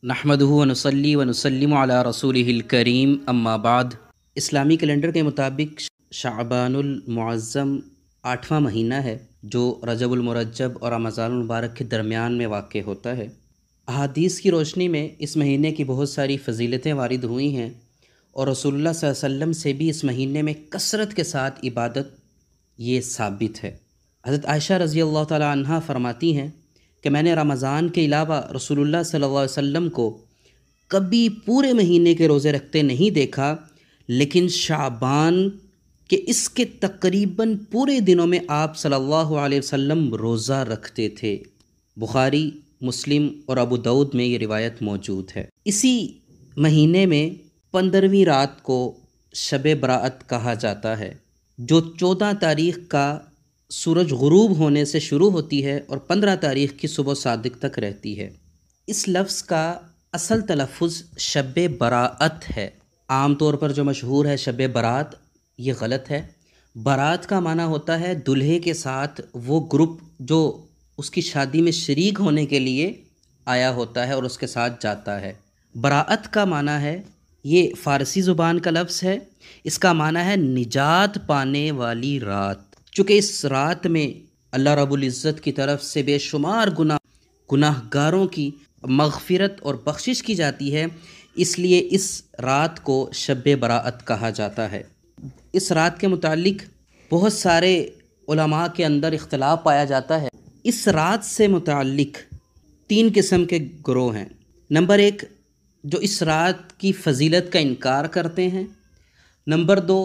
نحمدہ ونصلی ونسلم علی رسولہ الکریم اما بعد۔ اسلامی کیلنڈر کے مطابق شعبان المعظم 8واں مہینہ ہے جو رجب المرجب اور رمضان المبارک کے درمیان میں واقع ہوتا ہے۔ احادیث کی روشنی میں اس مہینے کی بہت ساری فضیلتیں وارد ہوئی ہیں اور رسول اللہ صلی اللہ علیہ وسلم سے بھی اس مہینے میں کثرت کے ساتھ عبادت یہ ثابت ہے۔ حضرت عائشہ رضی اللہ تعالی عنہا فرماتی ہیں کہ میں نے رمضان کے علاوہ رسول اللہ صلی اللہ علیہ وسلم کو کبھی پورے مہینے کے روزے رکھتے نہیں دیکھا، لیکن شعبان کے اس کے تقریباً پورے دنوں میں آپ صلی اللہ علیہ وسلم روزہ رکھتے تھے۔ بخاری، مسلم اور ابو داؤد میں یہ روایت موجود ہے۔ اسی مہینے میں 15ویں رات کو شب برأت کہا جاتا ہے، جو 14 تاریخ کا سورج غروب ہونے سے شروع ہوتی ہے اور 15 تاریخ کی صبح صادق تک رہتی ہے۔ اس لفظ کا اصل تلفظ شب برأت ہے۔ عام طور پر جو مشہور ہے شب برات، یہ غلط ہے۔ برات کا معنی ہوتا ہے دلہے کے ساتھ وہ گروپ جو اس کی شادی میں شریک ہونے کے لیے آیا ہوتا ہے اور اس کے ساتھ جاتا ہے۔ براءت کا معنی ہے، یہ فارسی زبان کا لفظ ہے، اس کا معنی ہے نجات پانے والی رات۔ چونکہ اس رات میں اللہ رب العزت کی طرف سے بے شمار گناہ گاروں کی مغفرت اور بخشش کی جاتی ہے، اس لیے اس رات کو شب براءت کہا جاتا ہے۔ اس رات کے متعلق بہت سارے علماء کے اندر اختلاف پایا جاتا ہے۔ اس رات سے متعلق 3 قسم کے گروہ ہیں۔ نمبر 1، جو اس رات کی فضیلت کا انکار کرتے ہیں۔ نمبر 2،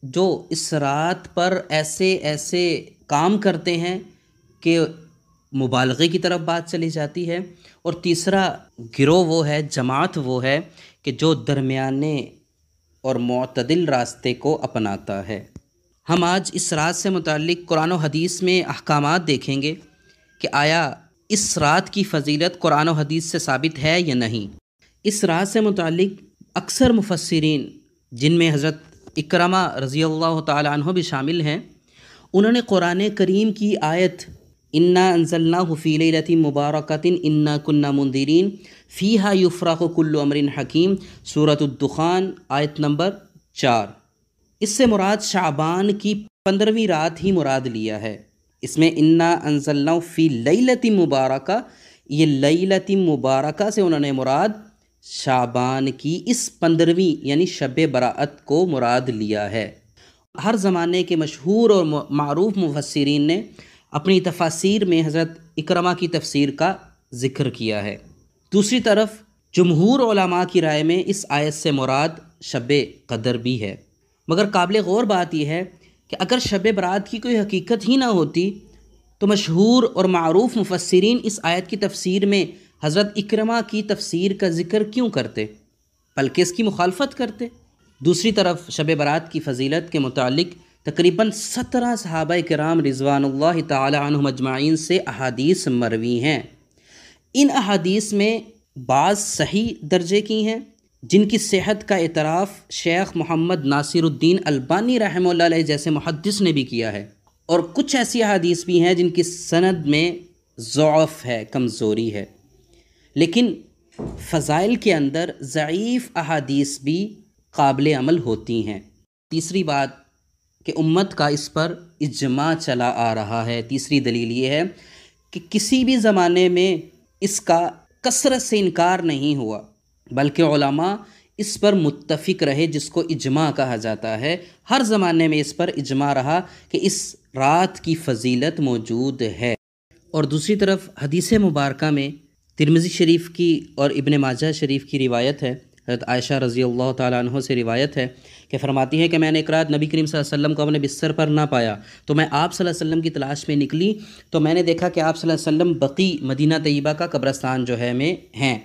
جو اس رات پر ایسے کام کرتے ہیں کہ مبالغے کی طرف بات چلی جاتی ہے۔ اور تیسرا گروہ وہ ہے، جماعت وہ ہے کہ جو درمیانے اور معتدل راستے کو اپناتا ہے۔ ہم آج اس رات سے متعلق قرآن و حدیث میں احکامات دیکھیں گے کہ آیا اس رات کی فضیلت قرآن و حدیث سے ثابت ہے یا نہیں۔ اس رات سے متعلق اکثر مفسرین، جن میں حضرت اکرمہ رضی اللہ تعالی عنہ بھی شامل ہیں، انہوں نے قرآن کریم کی آیت انا انزلناہ فی لیلۃ مبارکۃ انا کنا منذرین فیہا یفرق کل امر حکیم، سورۃ الدخان آیت نمبر 4، اس سے مراد شعبان کی 15ویں رات ہی مراد لیا ہے۔ اس میں انا انزلناہ فی لیلۃ مبارکہ، یہ لیلۃ مبارکہ سے انہوں نے مراد شعبان کی اس 15ویں یعنی شب براءت کو مراد لیا ہے۔ ہر زمانے کے مشہور اور معروف مفسرین نے اپنی تفاسیر میں حضرت اکرمہ کی تفسیر کا ذکر کیا ہے۔ دوسری طرف جمہور علماء کی رائے میں اس آیت سے مراد شب قدر بھی ہے۔ مگر قابل غور بات یہ ہے کہ اگر شب برات کی کوئی حقیقت ہی نہ ہوتی تو مشہور اور معروف مفسرین اس آیت کی تفسیر میں حضرت اکرمہ کی تفسیر کا ذکر کیوں کرتے، بلکہ اس کی مخالفت کرتے۔ دوسری طرف شب برات کی فضیلت کے متعلق تقریباً 17 صحابہ کرام رضوان اللہ تعالی عنہم اجمعین سے احادیث مروی ہیں۔ ان احادیث میں بعض صحیح درجے کی ہیں جن کی صحت کا اعتراف شیخ محمد ناصر الدین البانی رحمہ اللہ علیہ جیسے محدث نے بھی کیا ہے، اور کچھ ایسی احادیث بھی ہیں جن کی سند میں ضعف ہے، کمزوری ہے۔ لیکن فضائل کے اندر ضعیف احادیث بھی قابل عمل ہوتی ہیں۔ تیسری بات کہ امت کا اس پر اجماع چلا آ رہا ہے۔ تیسری دلیل یہ ہے کہ کسی بھی زمانے میں اس کا کثرت سے انکار نہیں ہوا، بلکہ علماء اس پر متفق رہے، جس کو اجماع کہا جاتا ہے۔ ہر زمانے میں اس پر اجماع رہا کہ اس رات کی فضیلت موجود ہے۔ اور دوسری طرف حدیث مبارکہ میں ترمذی شریف کی اور ابن ماجہ شریف کی روایت ہے، حضرت عائشہ رضی اللہ تعالیٰ عنہ سے روایت ہے کہ فرماتی ہے کہ میں نے ایک رات نبی کریم صلی اللہ علیہ وسلم کو اپنے بستر پر نہ پایا، تو میں آپ صلی اللہ علیہ وسلم کی تلاش میں نکلی، تو میں نے دیکھا کہ آپ صلی اللہ علیہ وسلم بقیع مدینہ طیبہ کا قبرستان جو ہے میں ہیں۔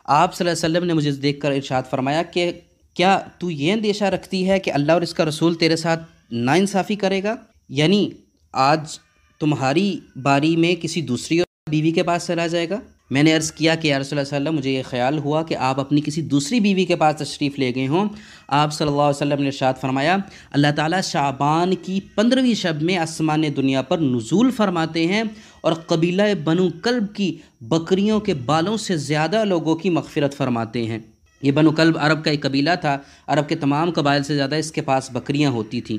آپ صلی اللہ علیہ وسلم نے مجھے دیکھ کر ارشاد فرمایا کہ کیا تو یہ اندیشہ رکھتی ہے کہ اللہ اور اس کا رسول تیرے ساتھ ناانصافی کرے گا، یعنی آج تمہاری باری میں کسی دوسری بیوی کے پاس چلا جائے گا؟ میں نے عرض کیا کہ یا رسول اللہ صلی اللہ علیہ وسلم مجھے یہ خیال ہوا کہ آپ اپنی کسی دوسری بیوی کے پاس تشریف لے گئے ہوں۔ آپ صلی اللہ علیہ وسلم نے ارشاد فرمایا اللہ تعالیٰ شعبان کی 15ویں شب میں آسمان دنیا پر نزول فرماتے ہیں اور قبیلہ بنو کلب کی بکریوں کے بالوں سے زیادہ لوگوں کی مغفرت فرماتے ہیں۔ یہ بنو کلب عرب کا ایک قبیلہ تھا، عرب کے تمام قبائل سے زیادہ اس کے پاس بکریاں ہوتی تھیں۔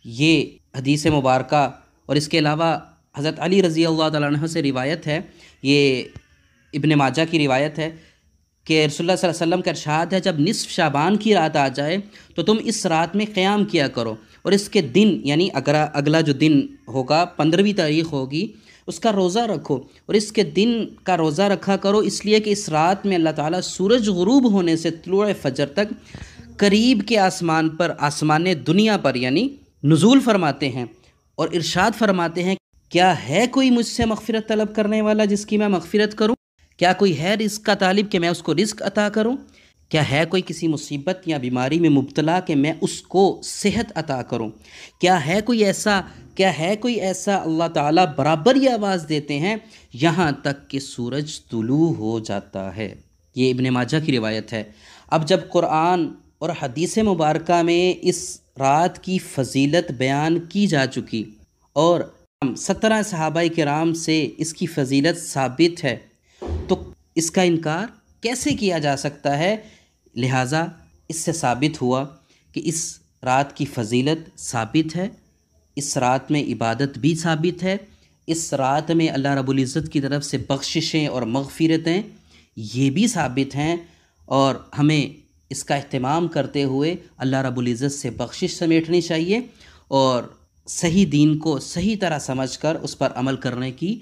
یہ حدیث مبارکہ اور اس کے علاوہ حضرت علی رضی اللہ تعالیٰ عنہ سے روایت ہے، یہ ابن ماجہ کی روایت ہے کہ رسول اللہ صلی اللہ علیہ وسلم کا ارشاد ہے جب نصف شعبان کی رات آ جائے تو تم اس رات میں قیام کیا کرو اور اس کے دن یعنی اگلا جو دن ہوگا 15ویں تاریخ ہوگی اس کا روزہ رکھو اور اس کے دن کا روزہ رکھا کرو، اس لیے کہ اس رات میں اللہ تعالیٰ سورج غروب ہونے سے طلوع فجر تک قریب کے آسمان پر آسمان دنیا پر یعنی نزول فرماتے ہیں اور ارشاد فرماتے ہیں کیا ہے کوئی مجھ سے مغفرت طلب کرنے والا جس کی میں مغفرت کروں؟ کیا کوئی ہے رزق کا طالب کہ میں اس کو رزق عطا کروں؟ کیا ہے کوئی کسی مصیبت یا بیماری میں مبتلا کہ میں اس کو صحت عطا کروں؟ کیا ہے کوئی ایسا اللہ تعالیٰ برابر یہ آواز دیتے ہیں یہاں تک کہ سورج طلوع ہو جاتا ہے۔ یہ ابن ماجہ کی روایت ہے۔ اب جب قرآن اور حدیث مبارکہ میں اس رات کی فضیلت بیان کی جا چکی اور 17 صحابہ کرام سے اس کی فضیلت ثابت ہے تو اس کا انکار کیسے کیا جا سکتا ہے؟ لہٰذا اس سے ثابت ہوا کہ اس رات کی فضیلت ثابت ہے، اس رات میں عبادت بھی ثابت ہے، اس رات میں اللہ رب العزت کی طرف سے بخششیں اور مغفرتیں یہ بھی ثابت ہیں، اور ہمیں اس کا اہتمام کرتے ہوئے اللہ رب العزت سے بخشش سمیٹنی چاہیے اور صحیح دین کو صحیح طرح سمجھ کر اس پر عمل کرنے کی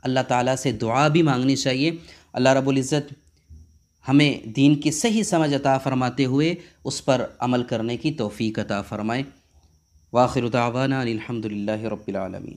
اللہ تعالیٰ سے دعا بھی مانگنی چاہیے۔ اللہ رب العزت ہمیں دین کی صحیح سمجھ عطا فرماتے ہوئے اس پر عمل کرنے کی توفیق عطا فرمائے۔ وآخر دعوانا الحمد للہ رب العالمین۔